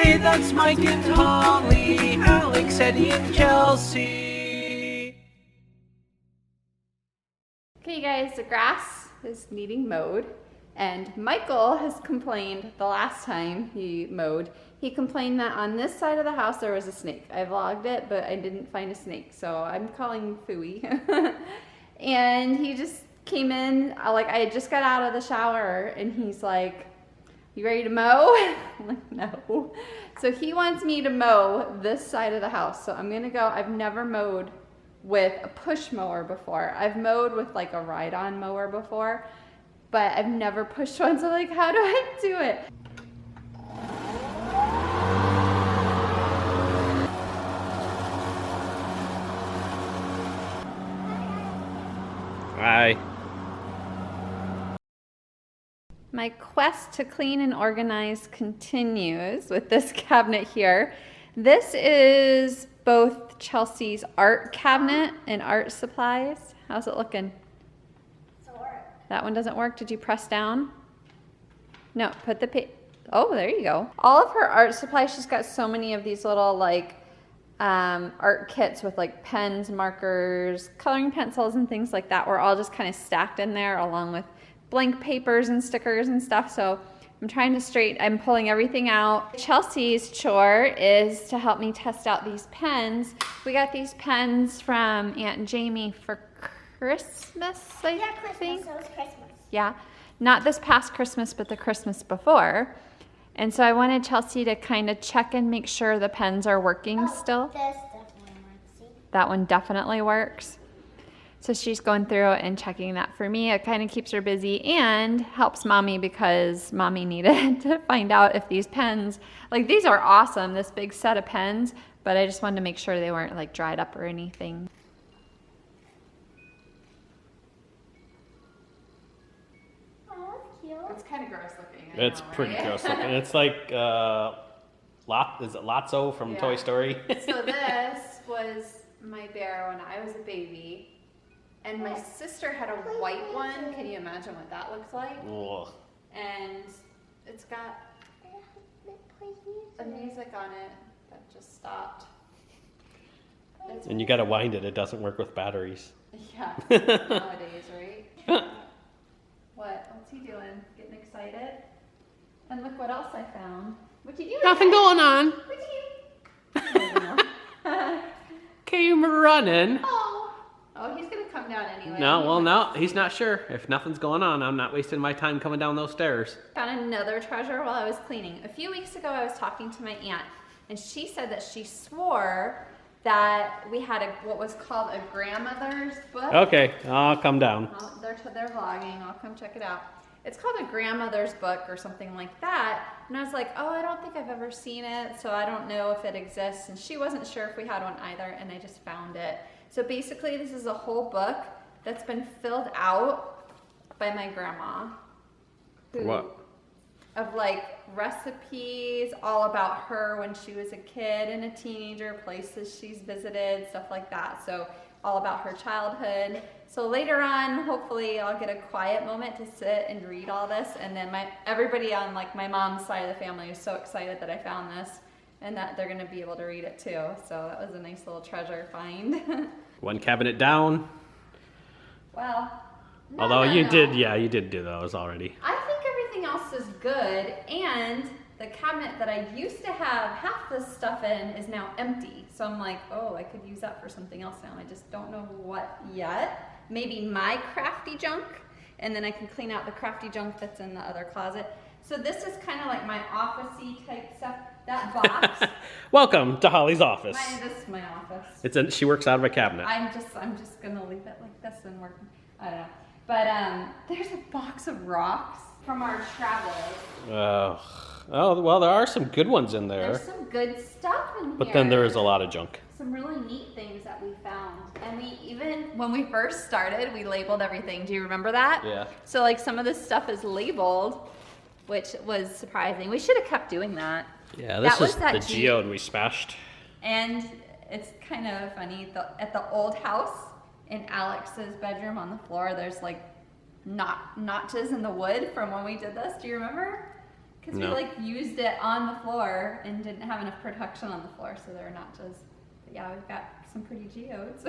Hey, that's Mike and Holly, Alex, Eddie, and Kelsey. Okay guys, the grass is needing mowed, and Michael has complained the last time he mowed. He complained that on this side of the house there was a snake. I vlogged it, but I didn't find a snake, so I'm calling Fooey. And he just came in, like I had just got out of the shower, and he's like, "You ready to mow?" I'm like, "No." So he wants me to mow this side of the house. So I'm gonna go. I've never mowed with a push mower before. I've mowed with like a ride-on mower before, but I've never pushed one. So like, how do I do it? Hi. My quest to clean and organize continues with this cabinet here. This is both Chelsea's art cabinet and art supplies. How's it looking? Doesn't work. That one doesn't work. Did you press down? No, put the oh, there you go. All of her art supplies, she's got so many of these little like art kits with like pens, markers, coloring pencils, and things like that. We're all just kind of stacked in there along with blank papers and stickers and stuff. So I'm trying to I'm pulling everything out. Chelsea's chore is to help me test out these pens. We got these pens from Aunt Jamie for Christmas, I think. So it's Christmas. Yeah, not this past Christmas, but the Christmas before. And so I wanted Chelsea to kind of check and make sure the pens are working still. This definitely works. See? That one definitely works. So she's going through and checking that for me. It kind of keeps her busy and helps Mommy because Mommy needed to find out if these pens, like these are awesome, this big set of pens, but I just wanted to make sure they weren't like dried up or anything. Oh, that's cute. It's kind of gross looking. It's pretty gross looking. It's like is it Lotso from Toy Story? So this was my bear when I was a baby. And my sister had a white one. Can you imagine what that looks like? Ugh. And it's got a music on it that just stopped. And you gotta wind it. It doesn't work with batteries. Yeah, nowadays, right? What? What's he doing? Getting excited? And look what else I found. What you doing? Nothing going on. What you? Came running. Oh, he's gonna come down anyway. No, well, no, he's not sure. If nothing's going on, I'm not wasting my time coming down those stairs. Found another treasure while I was cleaning. A few weeks ago, I was talking to my aunt, and she said that she swore that we had what was called a grandmother's book. Okay, I'll come down. Oh, they're vlogging. I'll come check it out. It's called a grandmother's book or something like that. And I was like, oh, I don't think I've ever seen it, so I don't know if it exists. And she wasn't sure if we had one either, and I just found it. So basically, this is a whole book that's been filled out by my grandma. What? Of like recipes, all about her when she was a kid and a teenager, places she's visited, stuff like that. So all about her childhood. So later on, hopefully I'll get a quiet moment to sit and read all this. And then everybody on like my mom's side of the family is so excited that I found this and that they're gonna be able to read it too. So that was a nice little treasure find. One cabinet down. Well, no, Although no, you no. did do those already. I think everything else is good, and the cabinet that I used to have half the stuff in is now empty. So I'm like, oh, I could use that for something else now. I just don't know what yet. Maybe my crafty junk, and then I can clean out the crafty junk that's in the other closet. So this is kind of like my office-y type stuff. That box. Welcome to Holly's office. This is my office. She works out of a cabinet. I'm just gonna leave it like this and work. I don't know. But there's a box of rocks from our travels. Oh, well, there are some good ones in there. There's some good stuff in here. But then there is a lot of junk. Some really neat things that we found. And when we first started, we labeled everything. Do you remember that? Yeah. So like some of this stuff is labeled, which was surprising. We should have kept doing that. Yeah, this is that the geode we smashed. And it's kind of funny, at the old house in Alex's bedroom on the floor, there's like notches in the wood from when we did this. Do you remember? Because No. we like used it on the floor and didn't have enough protection on the floor, so they're not just. But yeah, we've got some pretty geodes.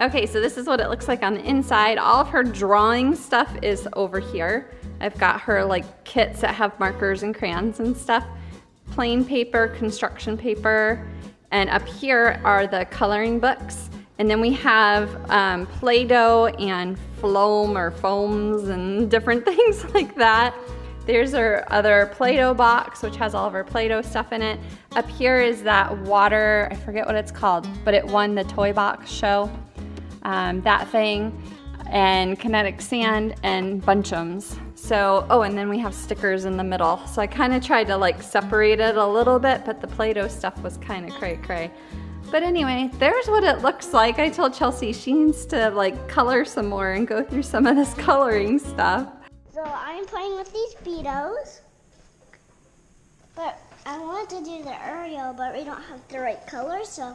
Okay, so this is what it looks like on the inside. All of her drawing stuff is over here. I've got her like kits that have markers and crayons and stuff. Plain paper, construction paper, and up here are the coloring books. And then we have Play-Doh and foam or foams and different things like that. There's our other Play-Doh box, which has all of our Play-Doh stuff in it. Up here is that water, I forget what it's called, but it won the toy box show. That thing, and kinetic sand and bunchums. So, oh, and then we have stickers in the middle. So I kind of tried to like separate it a little bit, but the Play-Doh stuff was kind of cray-cray. But anyway, there's what it looks like. I told Chelsea she needs to like color some more and go through some of this coloring stuff. So I'm playing with these Beatos, but I wanted to do the Ariel, but we don't have the right color, so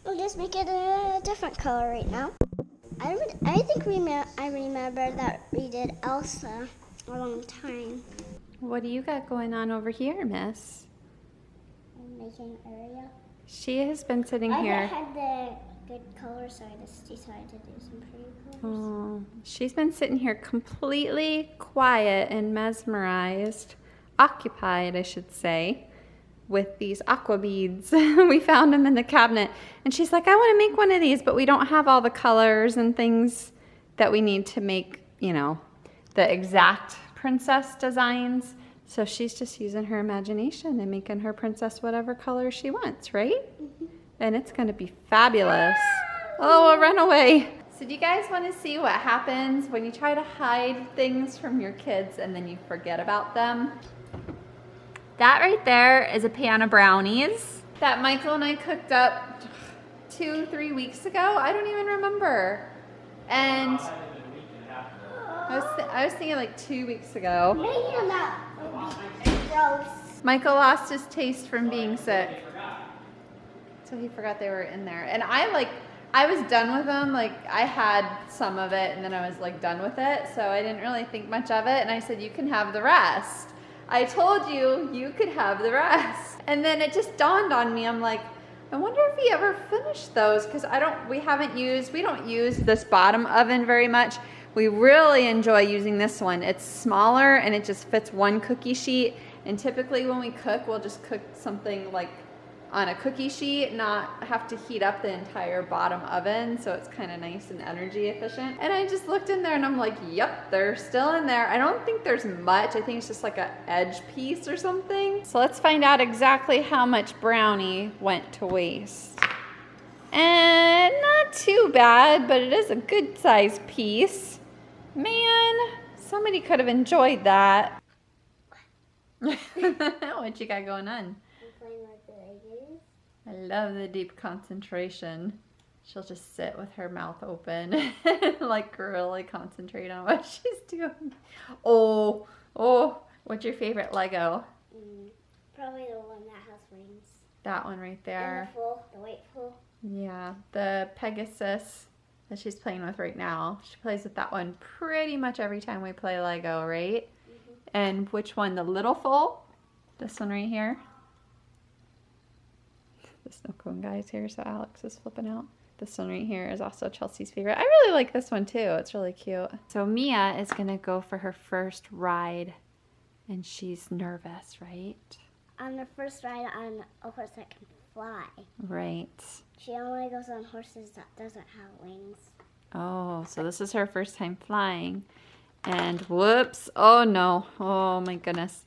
we'll just make it a different color right now. I think I remember that we did Elsa a long time. What do you got going on over here, miss? I'm making Ariel. She has been sitting I here. had the good color, so I just decided to do some pretty colors. Oh, she's been sitting here completely quiet and mesmerized, occupied, I should say, with these aqua beads. We found them in the cabinet. And she's like, I want to make one of these, but we don't have all the colors and things that we need to make, you know, the exact princess designs. So she's just using her imagination and making her princess whatever color she wants, right? Mm-hmm. And it's going to be fabulous. Oh, a runaway. So do you guys want to see what happens when you try to hide things from your kids and then you forget about them? That right there is a pan of brownies that Michael and I cooked up 2-3 weeks ago. I don't even remember. And I was thinking like 2 weeks ago. Maybe not. It would be gross. Michael lost his taste from being sick. So he forgot they were in there. And I was done with them. Like I had some of it and then I was like done with it. So I didn't really think much of it. And I said, you can have the rest. I told you, you could have the rest. And then it just dawned on me. I'm like, I wonder if he ever finished those. Cause we don't use this bottom oven very much. We really enjoy using this one. It's smaller and it just fits one cookie sheet. And typically when we cook, we'll just cook something like on a cookie sheet, not have to heat up the entire bottom oven. So it's kind of nice and energy efficient. And I just looked in there and I'm like, yep, they're still in there. I don't think there's much. I think it's just like an edge piece or something. So let's find out exactly how much brownie went to waste. And not too bad, but it is a good size piece. Man, somebody could have enjoyed that. What you got going on? I'm playing with the Legos. I love the deep concentration. She'll just sit with her mouth open and like really concentrate on what she's doing. Oh, what's your favorite Lego? Probably the one that has wings. That one right And there. the white foal. Yeah, the Pegasus that she's playing with right now. She plays with that one pretty much every time we play Lego, right? Mm-hmm. And which one? The little foal? This one right here. The snow cone guy's here, so Alex is flipping out. This one right here is also Chelsea's favorite. I really like this one too. It's really cute. So Mia is gonna go for her first ride and she's nervous, right? On the first ride on a horse that can fly. Right. She only goes on horses that doesn't have wings. Oh, so this is her first time flying. And whoops, oh no, oh my goodness.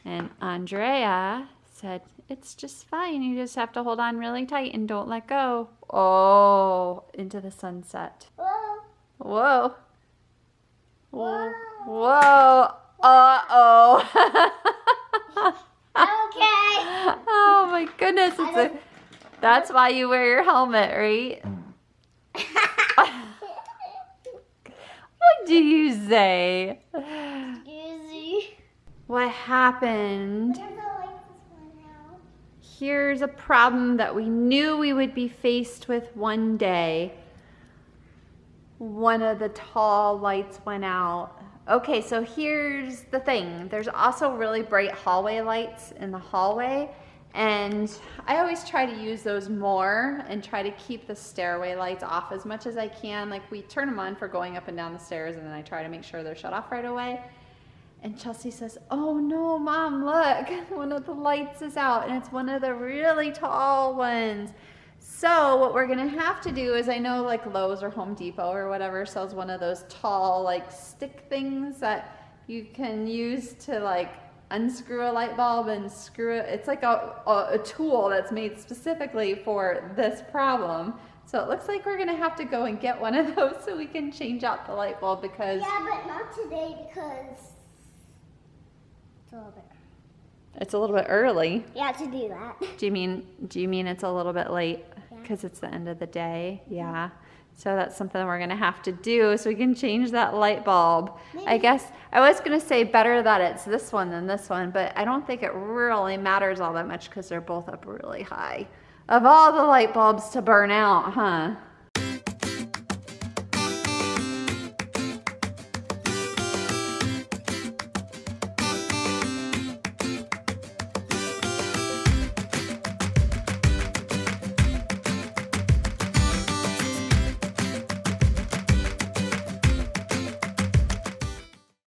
And Andrea said, it's just fine. You just have to hold on really tight and don't let go. Oh, into the sunset. Whoa! Whoa. Whoa! Whoa. Uh-oh. Okay. Oh my goodness. That's why you wear your helmet, right? What do you say? Easy. What happened? Where's the lights one now? Here's a problem that we knew we would be faced with one day. One of the tall lights went out Okay, so here's the thing. There's also really bright hallway lights in the hallway, and I always try to use those more and try to keep the stairway lights off as much as I can. Like, we turn them on for going up and down the stairs, and then I try to make sure they're shut off right away. And Chelsea says, "Oh no, Mom, look, one of the lights is out," and it's one of the really tall ones. So what we're gonna have to do is, I know like Lowe's or Home Depot or whatever sells one of those tall like stick things that you can use to like unscrew a light bulb and screw it. It's like a tool that's made specifically for this problem. So it looks like we're gonna have to go and get one of those so we can change out the light bulb, because Yeah, but not today because it's a little bit. it's a little bit early. Yeah, to do that. Do you mean it's a little bit late Yeah. because it's the end of the day? Yeah. So that's something we're gonna have to do so we can change that light bulb. I Maybe. guess I was gonna say better that it's this one than this one, but I don't think it really matters all that much because they're both up really high. Of all the light bulbs to burn out, huh?